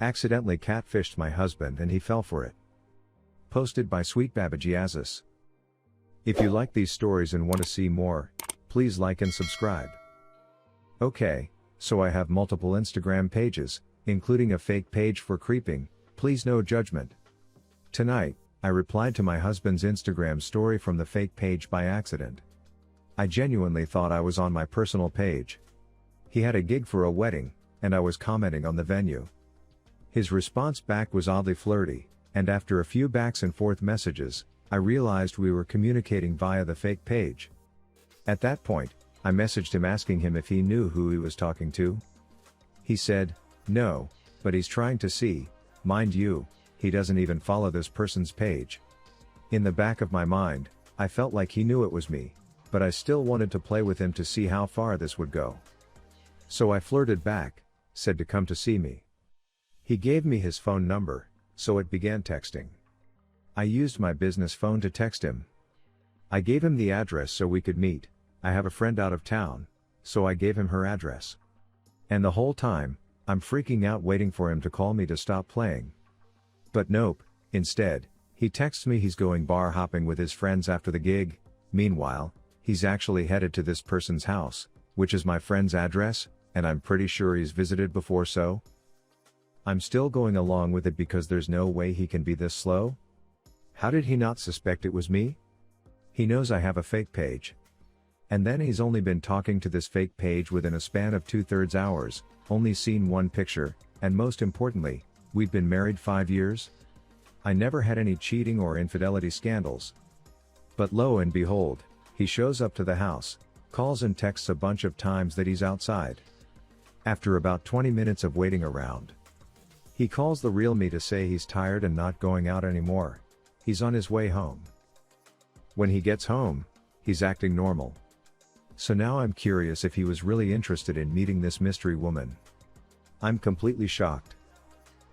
Accidentally catfished my husband and he fell for it. Posted by Sweet Babajiazis. If you like these stories and want to see more, please like and subscribe. Okay, so I have multiple Instagram pages, including a fake page for creeping, please no judgment. Tonight, I replied to my husband's Instagram story from the fake page by accident. I genuinely thought I was on my personal page. He had a gig for a wedding, and I was commenting on the venue. His response back was oddly flirty, and after a few backs and forth messages, I realized we were communicating via the fake page. At that point, I messaged him asking him if he knew who he was talking to. He said, no, but he's trying to see. Mind you, he doesn't even follow this person's page. In the back of my mind, I felt like he knew it was me, but I still wanted to play with him to see how far this would go. So I flirted back, said to come to see me. He gave me his phone number, so it began texting. I used my business phone to text him. I gave him the address so we could meet. I have a friend out of town, so I gave him her address. And the whole time, I'm freaking out waiting for him to call me to stop playing. But nope, instead, he texts me he's going bar hopping with his friends after the gig. Meanwhile, he's actually headed to this person's house, which is my friend's address, and I'm pretty sure he's visited before, so I'm still going along with it because there's no way he can be this slow. How did he not suspect it was me? He knows I have a fake page. And then he's only been talking to this fake page within a span of 2/3 hours, only seen one picture, and most importantly, we've been married 5 years? I never had any cheating or infidelity scandals. But lo and behold, he shows up to the house, calls and texts a bunch of times that he's outside. After about 20 minutes of waiting around, he calls the real me to say he's tired and not going out anymore. He's on his way home. When he gets home, he's acting normal. So now I'm curious if he was really interested in meeting this mystery woman. I'm completely shocked.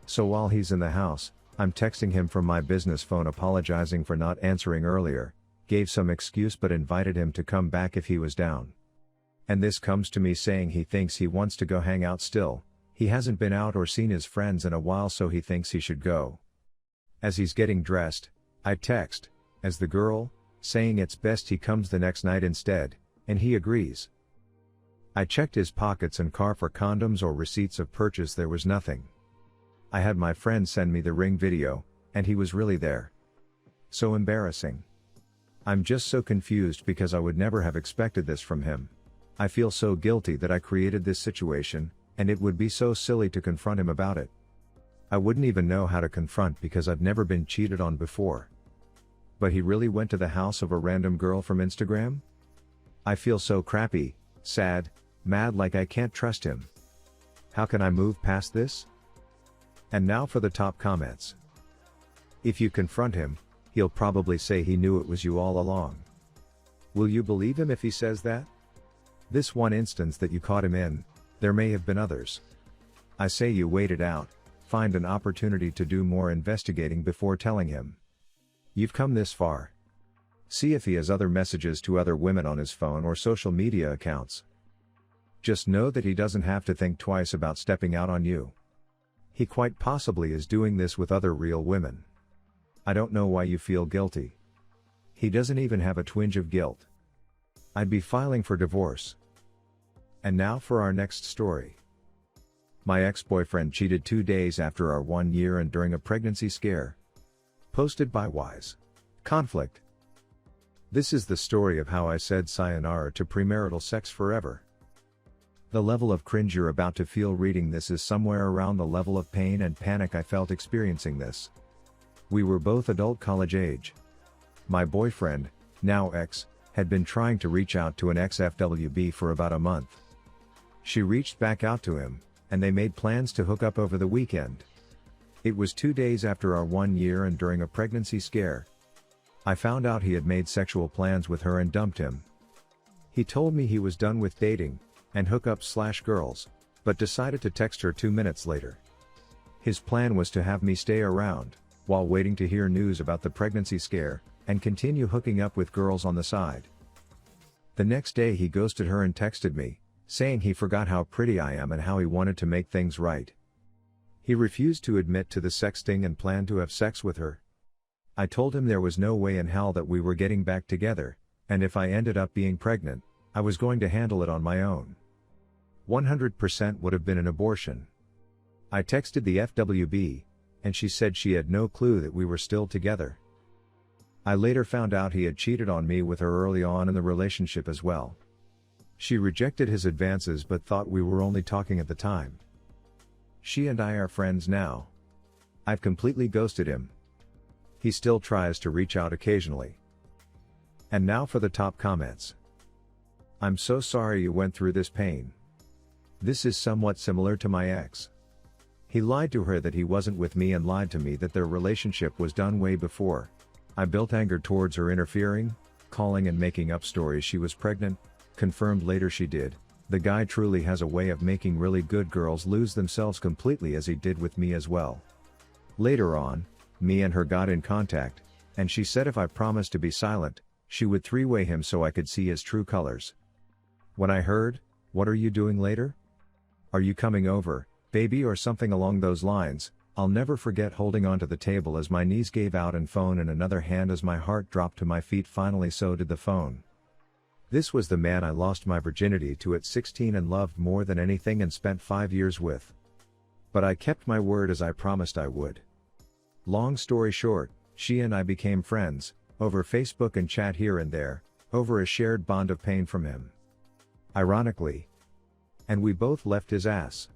So while he's in the house, I'm texting him from my business phone apologizing for not answering earlier, gave some excuse but invited him to come back if he was down. And this comes to me saying he thinks he wants to go hang out still. He hasn't been out or seen his friends in a while, so he thinks he should go. As he's getting dressed, I text, as the girl, saying it's best he comes the next night instead, and he agrees. I checked his pockets and car for condoms or receipts of purchase, there was nothing. I had my friend send me the ring video, and he was really there. So embarrassing. I'm just so confused because I would never have expected this from him. I feel so guilty that I created this situation, and it would be so silly to confront him about it. I wouldn't even know how to confront because I've never been cheated on before. But he really went to the house of a random girl from Instagram? I feel so crappy, sad, mad, like I can't trust him. How can I move past this? And now for the top comments. If you confront him, he'll probably say he knew it was you all along. Will you believe him if he says that? This one instance that you caught him in, there may have been others. I say you wait it out, find an opportunity to do more investigating before telling him. You've come this far. See if he has other messages to other women on his phone or social media accounts. Just know that he doesn't have to think twice about stepping out on you. He quite possibly is doing this with other real women. I don't know why you feel guilty. He doesn't even have a twinge of guilt. I'd be filing for divorce. And now for our next story. My ex-boyfriend cheated 2 days after our 1 year and during a pregnancy scare. Posted by Wise. Conflict. This is the story of how I said sayonara to premarital sex forever. The level of cringe you're about to feel reading this is somewhere around the level of pain and panic I felt experiencing this. We were both adult college age. My boyfriend, now ex, had been trying to reach out to an ex-FWB for about a month. She reached back out to him, and they made plans to hook up over the weekend. It was 2 days after our 1 year and during a pregnancy scare. I found out he had made sexual plans with her and dumped him. He told me he was done with dating and hookups/girls, but decided to text her 2 minutes later. His plan was to have me stay around, while waiting to hear news about the pregnancy scare, and continue hooking up with girls on the side. The next day he ghosted her and texted me, saying he forgot how pretty I am and how he wanted to make things right. He refused to admit to the sexting and planned to have sex with her. I told him there was no way in hell that we were getting back together, and if I ended up being pregnant, I was going to handle it on my own. 100% would have been an abortion. I texted the FWB, and she said she had no clue that we were still together. I later found out he had cheated on me with her early on in the relationship as well. She rejected his advances but thought we were only talking at the time. She and I are friends now. I've completely ghosted him. He still tries to reach out occasionally. And now for the top comments. I'm so sorry you went through this pain. This is somewhat similar to my ex. He lied to her that he wasn't with me and lied to me that their relationship was done way before. I built anger towards her interfering, calling and making up stories she was pregnant, confirmed later she did. The guy truly has a way of making really good girls lose themselves completely, as he did with me as well. Later on, me and her got in contact, and she said if I promised to be silent, she would three-way him so I could see his true colors. When I heard, "What are you doing later? Are you coming over, baby?" or something along those lines, I'll never forget holding onto the table as my knees gave out and phone in another hand as my heart dropped to my feet. Finally, so did the phone. This was the man I lost my virginity to at 16 and loved more than anything and spent 5 years with. But I kept my word as I promised I would. Long story short, she and I became friends, over Facebook and chat here and there, over a shared bond of pain from him. Ironically. And we both left his ass.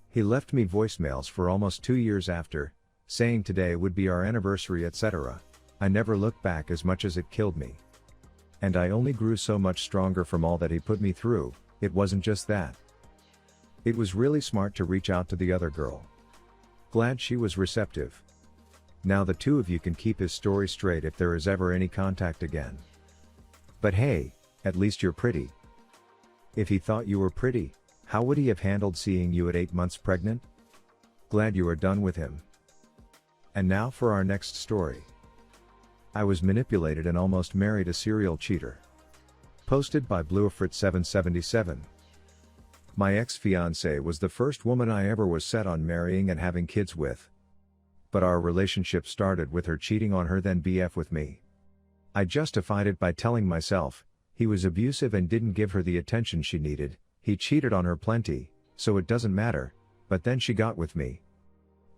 He left me voicemails for almost 2 years after, saying today would be our anniversary, etc. I never looked back as much as it killed me. And I only grew so much stronger from all that he put me through. It wasn't just that. It was really smart to reach out to the other girl. Glad she was receptive. Now the two of you can keep his story straight if there is ever any contact again. But hey, at least you're pretty. If he thought you were pretty, how would he have handled seeing you at 8 months pregnant? Glad you are done with him. And now for our next story. I was manipulated and almost married a serial cheater. Posted by Bluefrit777. My ex-fiancée was the first woman I ever was set on marrying and having kids with. But our relationship started with her cheating on her then BF with me. I justified it by telling myself, he was abusive and didn't give her the attention she needed, he cheated on her plenty, so it doesn't matter, but then she got with me.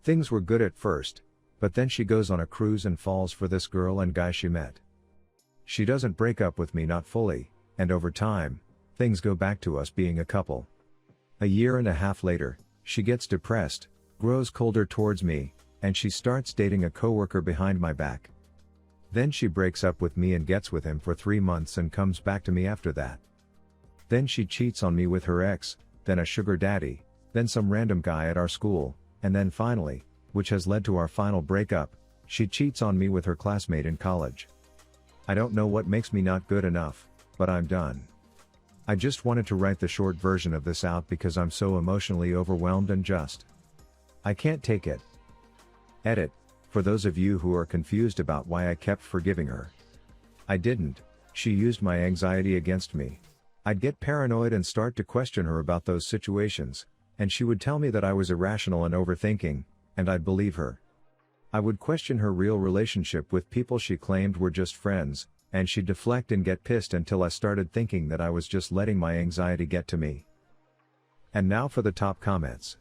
Things were good at first, but then she goes on a cruise and falls for this girl and guy she met. She doesn't break up with me, not fully, and over time, things go back to us being a couple. A year and a half later, she gets depressed, grows colder towards me, and she starts dating a coworker behind my back. Then she breaks up with me and gets with him for 3 months and comes back to me after that. Then she cheats on me with her ex, then a sugar daddy, then some random guy at our school, and then finally, which has led to our final breakup, she cheats on me with her classmate in college. I don't know what makes me not good enough, but I'm done. I just wanted to write the short version of this out because I'm so emotionally overwhelmed and I can't take it. Edit. For those of you who are confused about why I kept forgiving her. I didn't. She used my anxiety against me. I'd get paranoid and start to question her about those situations, and she would tell me that I was irrational and overthinking, and I'd believe her. I would question her real relationship with people she claimed were just friends, and she'd deflect and get pissed until I started thinking that I was just letting my anxiety get to me. And now for the top comments.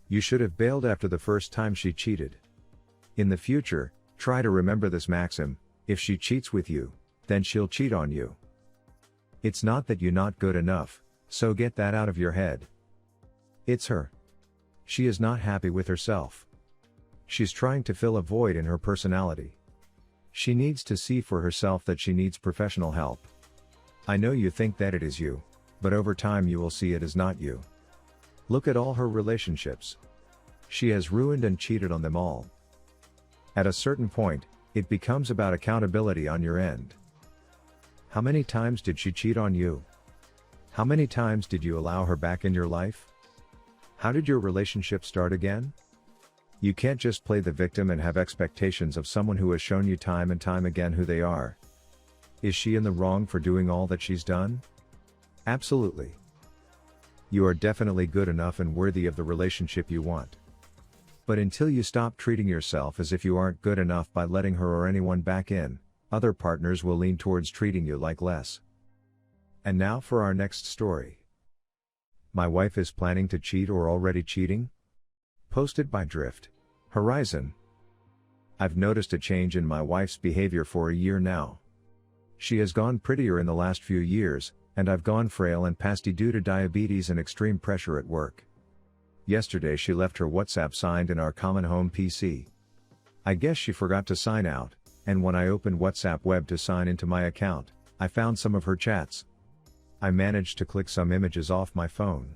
You should have bailed after the first time she cheated. In the future, try to remember this maxim: if she cheats with you, then she'll cheat on you. It's not that you're not good enough, so get that out of your head. It's her. She is not happy with herself. She's trying to fill a void in her personality. She needs to see for herself that she needs professional help. I know you think that it is you, but over time you will see it is not you. Look at all her relationships. She has ruined and cheated on them all. At a certain point, it becomes about accountability on your end. How many times did she cheat on you? How many times did you allow her back in your life? How did your relationship start again? You can't just play the victim and have expectations of someone who has shown you time and time again who they are. Is she in the wrong for doing all that she's done? Absolutely. You are definitely good enough and worthy of the relationship you want. But until you stop treating yourself as if you aren't good enough by letting her or anyone back in, other partners will lean towards treating you like less. And now for our next story. My wife is planning to cheat or already cheating? Posted by Drift Horizon. I've noticed a change in my wife's behavior for a year now. She has gone prettier in the last few years, and I've gone frail and pasty due to diabetes and extreme pressure at work. Yesterday she left her WhatsApp signed in our common home PC. I guess she forgot to sign out, and when I opened WhatsApp web to sign into my account, I found some of her chats. I managed to click some images off my phone.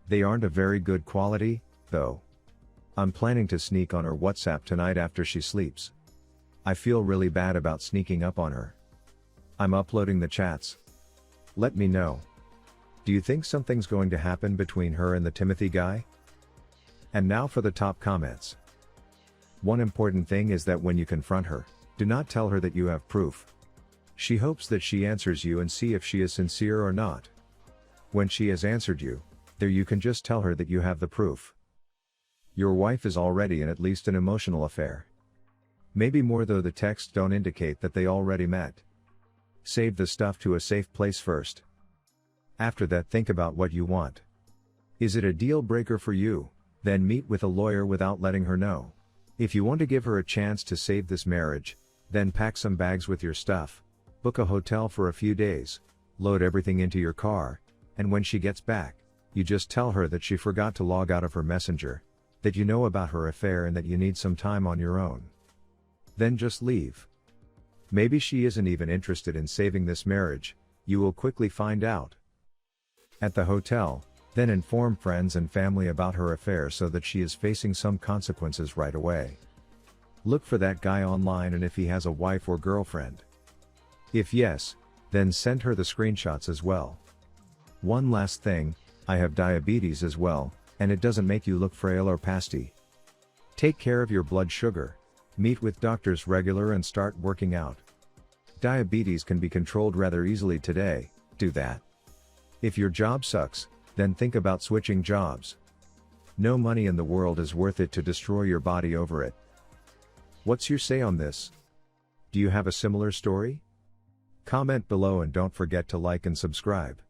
They aren't of very good quality, though. I'm planning to sneak on her WhatsApp tonight after she sleeps. I feel really bad about sneaking up on her. I'm uploading the chats. Let me know. Do you think something's going to happen between her and the Timothy guy? And now for the top comments. One important thing is that when you confront her, do not tell her that you have proof. She hopes that she answers you and see if she is sincere or not. When she has answered you, there you can just tell her that you have the proof. Your wife is already in at least an emotional affair. Maybe more, though the texts don't indicate that they already met. Save the stuff to a safe place first. After that, think about what you want. Is it a deal breaker for you? Then meet with a lawyer without letting her know. If you want to give her a chance to save this marriage, then pack some bags with your stuff, book a hotel for a few days, load everything into your car, and when she gets back, you just tell her that she forgot to log out of her messenger, that you know about her affair and that you need some time on your own. Then just leave. Maybe she isn't even interested in saving this marriage, you will quickly find out. At the hotel, then inform friends and family about her affair so that she is facing some consequences right away. Look for that guy online and if he has a wife or girlfriend. If yes, then send her the screenshots as well. One last thing, I have diabetes as well, and it doesn't make you look frail or pasty. Take care of your blood sugar, meet with doctors regular and start working out. Diabetes can be controlled rather easily today, do that. If your job sucks, then think about switching jobs. No money in the world is worth it to destroy your body over it. What's your say on this? Do you have a similar story? Comment below and don't forget to like and subscribe.